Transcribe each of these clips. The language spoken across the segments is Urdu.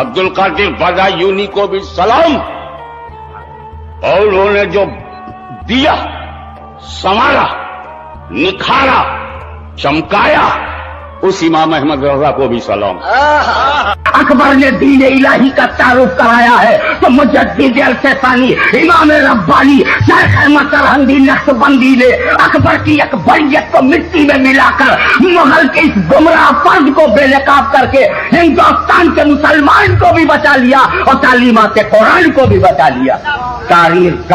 عبد القادر بدایونی کو بھی سلام. اور انہوں نے جو دیا، سنوارا، نکھارا، چمکایا، اس امام احمد رضا کو بھی سلام. اکبر نے دین الہی کا تعارف کرایا ہے تو مجدد الفسانی امام ربانی شیخ احمد سرہندی نقشبندی نے اکبر کی اکبریت کو مٹی میں ملا کر مغل کے اس گمراہ فرد کو بے نقاب کر کے ہندوستان کے مسلمان کو بھی بچا لیا اور تعلیمات قرآن کو بھی بچا لیا. تاریخ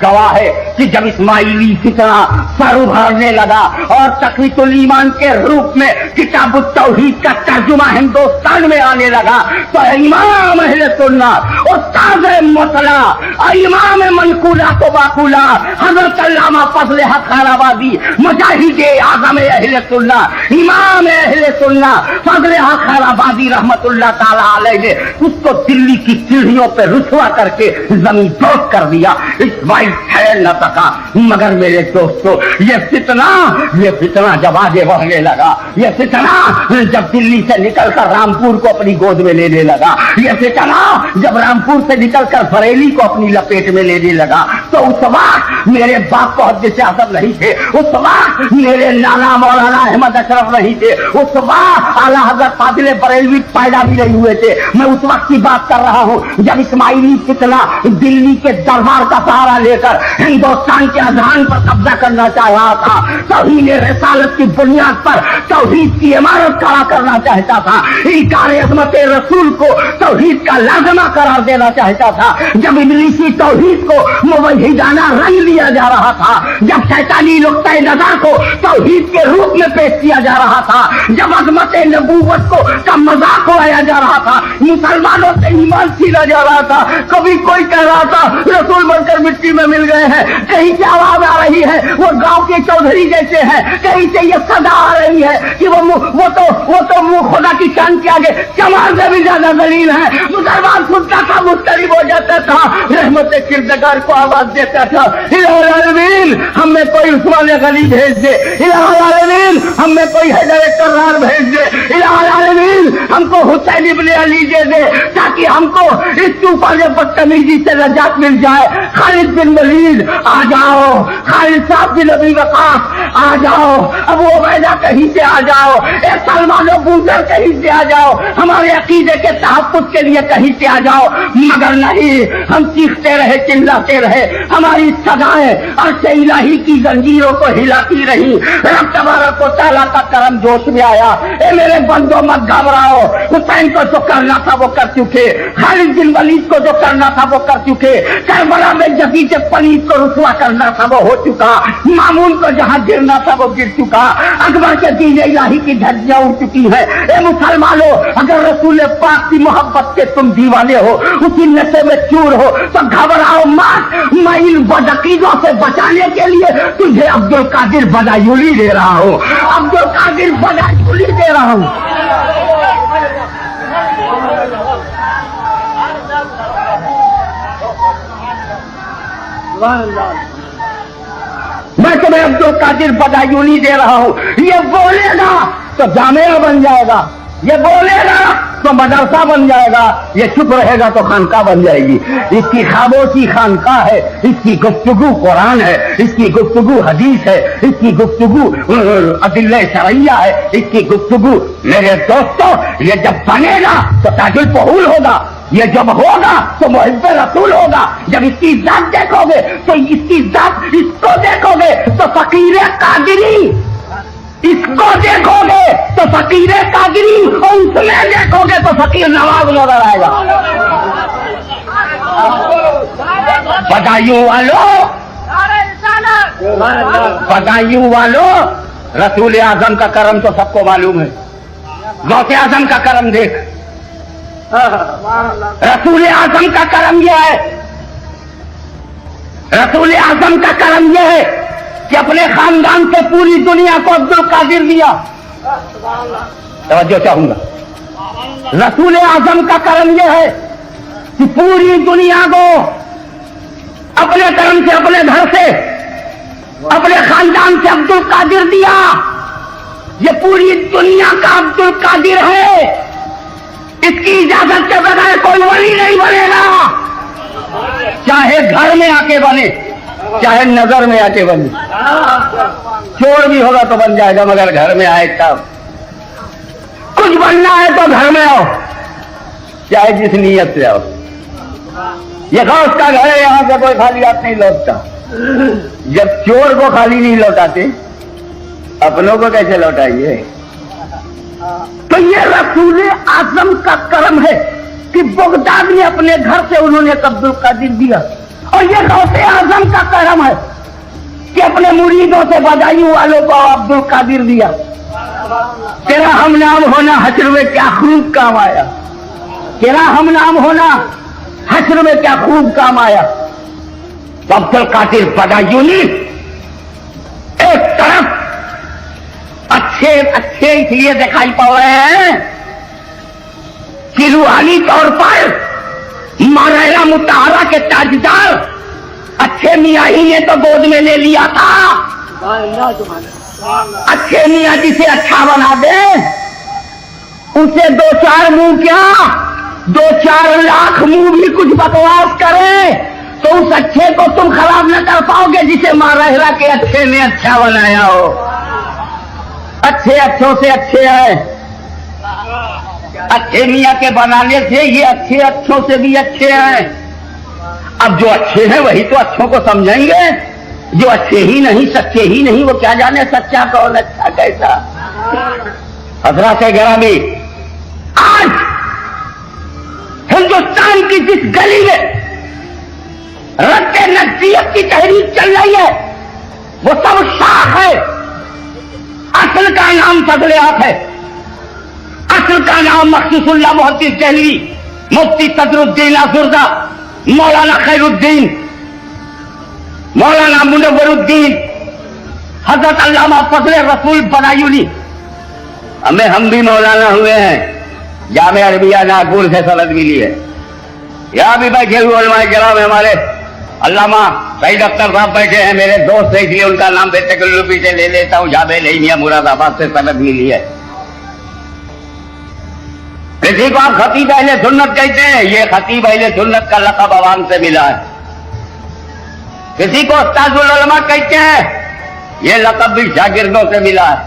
گواہ ہے کہ جب اسماعیلی فتنہ سر ابھارنے لگا اور تقویۃ الایمان کے روپ میں کتاب التوحید کا ترجمہ ہندوستان میں آنے لگا تو امام اہل سنت استاد مطلع امام منقولات و باقولہ حضرت علامہ فضل حق خیرآبادی مجاہد اعظم اہل سنت امام اہل سنت فضل حق خیرآبادی رحمت اللہ تعالی علیہ نے اس کو دلی کی سیڑھیوں پہ رسوا کر کے زمین دوست کر دیا. اسماعیل ٹھہر نہ سکا. مگر میرے دوستو یہ فتنہ جب آگے بڑھنے لگا، یہ فتنہ جب دلی سے نکل کر رامپور کو اپنی گود میں لینے لگا، یہ فتنہ جب رامپور سے نکل کر بریلی کو اپنی لپیٹ میں لینے لگا تو اس وقت میرے باپ محدث اعظم نہیں تھے، اس وقت میرے نانا مولانا احمد اشرف نہیں تھے، اس وقت اعلیٰ حضرت فاضل بریلوی پیدا بھی نہیں ہوئے تھے. میں اس وقت کی بات کر رہا ہوں جب اسماعیلی فتنہ دلی کے دربار کا سہارا لے کر ہندوستان کے اذہان پر قبضہ کرنا چاہ رہا تھا، توہین رسالت کی بنیاد پر توحید کی عمارت کھڑا کرنا چاہتا تھا، انکار عظمت رسول کو توحید کا لازمہ قرار دینا چاہتا تھا، جب ابلیسی توحید کو موحدانہ رنگ لیا جا رہا تھا، جب شیطانی نقطۂ نظر کو توحید کے روپ میں پیش کیا جا رہا تھا، جب عظمت نبوت کو کا مذاق اڑایا جا رہا تھا، مسلمانوں سے ایمان چھینا جا رہا تھا. کبھی کوئی کہہ رہا تھا رسول بن کر مٹی میں مل گئے ہیں، کہیں سے آواز آ رہی ہے وہ گاؤں کے چودھری جیسے ہیں، کہیں سے یہ صدا آ رہی ہے کہ وہ تو خدا کی شان کے آگے کمال سے بھی زیادہ ذلیل ہے. مسلمان سنتا تھا، مضطرب ہو جاتا تھا، رحمت کردگار کو آواز دیتا تھا الہ العالمین ہم میں کوئی عثمان غنی بھیج دے، الہ العالمین ہم میں کوئی حیدر کرار بھیج دے، الہ العالمین ہم کو حسین ابن علی دے دے تاکہ ہم کو اس طوفان بدتمیزی سے نجات مل جائے. خالد بن ولید آ جاؤ، خالد صاحب بن ابی وقاص آ جاؤ، ابو عبیدہ کہیں سے آ جاؤ، سلمان و بوزر کہیں سے آ جاؤ، ہمارے عقیدے کے تحفظ کے لیے کہیں سے آ جاؤ. مگر نہیں، ہم چیختے رہے، چلاتے رہے، ہماری صدائیں عرش الہی کی زنجیروں کو ہلاتی رہی. رب تبارک و تعالیٰ کا کرم جوش میں آیا. اے میرے بندوں مت گھبراؤ، حسین کو جو کرنا تھا وہ کر چکے، خالد بن ولید کو جو کرنا تھا وہ کر چکے، کربلا میں جدید پلیت کو رسوا کرنا تھا وہ ہو چکا، مامون کو جہاں گرنا تھا وہ گر چکا، اکبر کے دین الہی کی دھجیاں اڑ چکی ہیں. اے مسلمانوں، اگر رسول پاک کی محبت کے تم دیوانے ہو، اسی نشے میں چور ہو تو گھبراؤ مت. میں ان بدعقیدوں سے بچانے کے لیے تجھے عبد القادر بدایونی دے رہا ہوں، عبد القادر بدایونی دے رہا ہوں. میں تمہیں عبد القادر بدایونی دے رہا ہوں. یہ بولے گا تو جامعہ بن جائے گا، یہ بولے گا تو مدرسہ بن جائے گا، یہ چپ رہے گا تو خانقاہ بن جائے گی. اس کی خاموشی خانقاہ ہے، اس کی گفتگو قرآن ہے، اس کی گفتگو حدیث ہے، اس کی گفتگو ادلہ شرعیہ ہے، اس کی گفتگو. میرے دوستو، یہ جب بنے گا تو تاج الفہول ہوگا، یہ جب ہوگا تو محب رسول ہوگا. جب اس کی ذات دیکھو گے تو اس کی ذات، اس کو دیکھو گے تو فقیر قادری، اس کو دیکھو گے تو فقیر قادری، اور اس میں دیکھو گے تو فقیر نواز نظر آئے گا. بدایوں والوں رسول اعظم کا کرم تو سب کو معلوم ہے. غوث اعظم کا کرم دیکھ، رسول اعظم کا کرم یہ ہے، رسول اعظم کا کرم یہ ہے کہ اپنے خاندان سے پوری دنیا کو عبد القادر دیا. توجہ چاہوں گا. رسول اعظم کا کرم یہ ہے کہ پوری دنیا کو اپنے کرم سے، اپنے گھر سے، اپنے خاندان سے عبد القادر دیا. یہ پوری دنیا کا عبد القادر ہے. اس کی اجازت کے بغیر کوئی ولی نہیں بنے گا، چاہے گھر میں آ کے بنے چاہے نظر میں آ کے بنے. چور بھی ہوگا تو بن جائے گا مگر گھر میں آئے تب. کچھ بننا ہے تو گھر میں آؤ چاہے جس نیت سے آؤ. یہ غوث کا گھر ہے، یہاں سے کوئی خالی ہاتھ نہیں لوٹتا. جب چور کو خالی نہیں لوٹاتے اپنوں کو کیسے لوٹائیے؟ تو یہ رسول اعظم کا کرم ہے کہ بغداد میں اپنے گھر سے انہوں نے عبد القادر دیا، اور یہ غوث اعظم کا کرم ہے کہ اپنے مریدوں سے بدایوں والوں کو عبد القادر دیا. تیرا ہم نام ہونا حشر میں کیا خوب کام آیا، تیرا ہم نام ہونا حشر میں کیا خوب کام آیا. عبد القادر بدایونی ایک طرف اچھے اس لیے دکھائی پڑ رہے ہیں کہ روحانی طور پر ماریرہ مطہرہ کے تاجدار اچھے میاں ہی نے تو گود میں لے لیا تھا. اچھے میاں جسے اچھا بنا دے اسے 2-4 منہ کیا 2-4 لاکھ منہ بھی کچھ بکواس کرے تو اس اچھے کو تم خراب نہ کر پاؤ گے جسے ماریرہ کے اچھے نے اچھا بنایا ہو. اچھے اچھوں سے اچھے ہیں، اچھے میاں کے بنانے سے یہ اچھے اچھوں سے بھی اچھے ہیں. اب جو اچھے ہیں وہی تو اچھوں کو سمجھیں گے، جو اچھے ہی نہیں سچے ہی نہیں وہ کیا جانے سچا کون اچھا کیسا. حضرات گرامی، آج ہندوستان کی جس گلی میں رد نزدیت کی تحریک چل رہی ہے وہ سب شاخ ہے. اصل کا نام فضلیات ہے، اصل کا نام مخصوص اللہ محدث دہلوی، مفتی صدر الدین آزردہ، مولانا خیر الدین، مولانا منور الدین، حضرت علامہ فضل رسول بدایونی. ہم بھی مولانا ہوئے ہیں، جامعہ عربیہ ناگپور سے سند ملی ہے. یہاں بھی بیٹھے ہوئے علماء کرام ہمارے علامہ سعید اختر صاحب بیٹھے ہیں، میرے دوست ہے اس لیے ان کا نام بے تکلفی سے لے لیتا ہوں. جامعہ علیمیہ مراد آباد سے سند ملی ہے. کسی کو آپ خطیب اہل سنت کہتے ہیں، یہ خطیب اہل سنت کا لقب عوام سے ملا ہے. کسی کو استاد العلماء کہتے ہیں، یہ لقب بھی شاگردوں سے ملا ہے.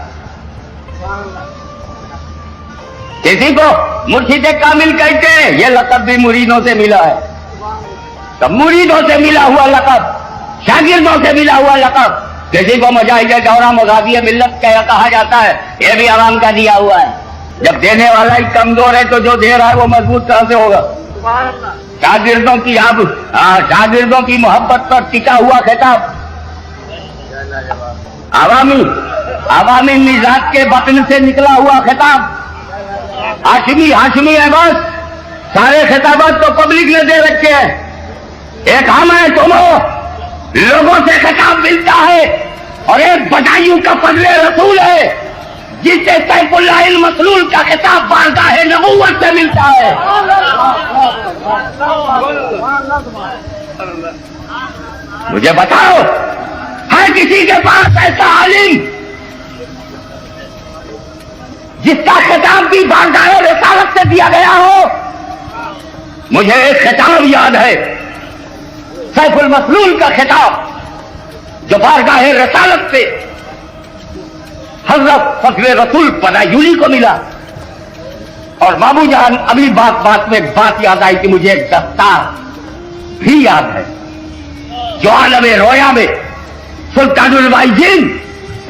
کسی کو مرشد کامل کہتے ہیں، یہ لقب بھی مریدوں سے ملا ہے. تو مریدوں سے ملا ہوا لقب، شاگردوں سے ملا ہوا لقب. کسی کو مجاہد دورہ مغازی ملت کہا جاتا ہے، یہ بھی عوام کا دیا ہوا ہے. جب دینے والا ہی کمزور ہے تو جو دے رہا ہے وہ مضبوط کہاں سے ہوگا. شاگردوں کی محبت پر ٹکا ہوا خطاب، عوامی مزاج کے بطن سے نکلا ہوا خطاب. ہاشمی ہے بس، سارے خطابات تو پبلک نے دے رکھے ہیں. ایک ہم ہے تم ہو، لوگوں سے خطاب ملتا ہے، اور ایک بدایوں کا فضل رسول ہے جسے سیف اللہ المسلول کا خطاب بارگاہ نبوت سے ملتا ہے. مجھے بتاؤ، ہر کسی کے پاس ایسا عالم جس کا خطاب بھی بارگاہ رسالت سے دیا گیا ہو؟ مجھے ایک خطاب یاد ہے، سیف المسلول کا خطاب جو بارگاہ رسالت سے حضرت فضل رسول بدایونی کو ملا. اور بابو جان ابھی بات میں بات یاد آئی کہ مجھے ایک دستار بھی یاد ہے جو عالم رویا میں سلطان الوائزین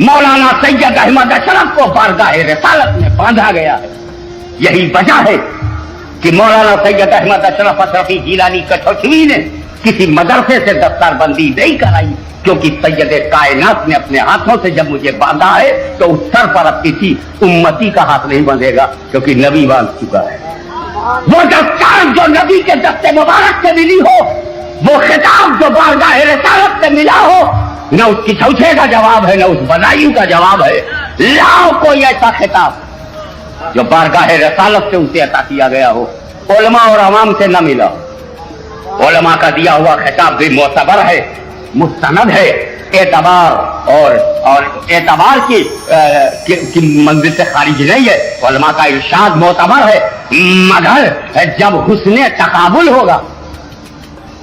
مولانا سید احمد اشرف کو بارگاہ رسالت میں باندھا گیا ہے. یہی وجہ ہے کہ مولانا سید احمد اشرف اشرفی جیلانی کٹھوچوی نے کسی مدرسے سے دستار بندی نہیں کرائی، کیونکہ سید کائنات نے اپنے ہاتھوں سے جب مجھے باندھا ہے تو اس سر پر اب کسی امتی کا ہاتھ نہیں بندھے گا، کیونکہ نبی باندھ چکا ہے. وہ دستار جو نبی کے دست مبارک سے ملی ہو، وہ خطاب جو بارگاہ رسالت سے ملا ہو، نہ اس کی چھوچے کا جواب ہے نہ اس بدایوں کا جواب ہے. لاؤ کوئی ایسا خطاب جو بارگاہ رسالت سے اسے عطا کیا گیا ہو، علماء اور عوام سے نہ ملا. علماء کا دیا ہوا خطاب بھی معتبر ہے، مستند ہے، اعتبار اور اعتبار کی منزل سے خارج نہیں ہے. علماء کا ارشاد معتبر ہے، مگر جب حسن تقابل ہوگا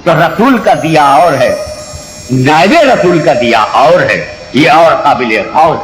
تو رسول کا دیا اور ہے، نائب رسول کا دیا اور ہے، یہ اور قابل غور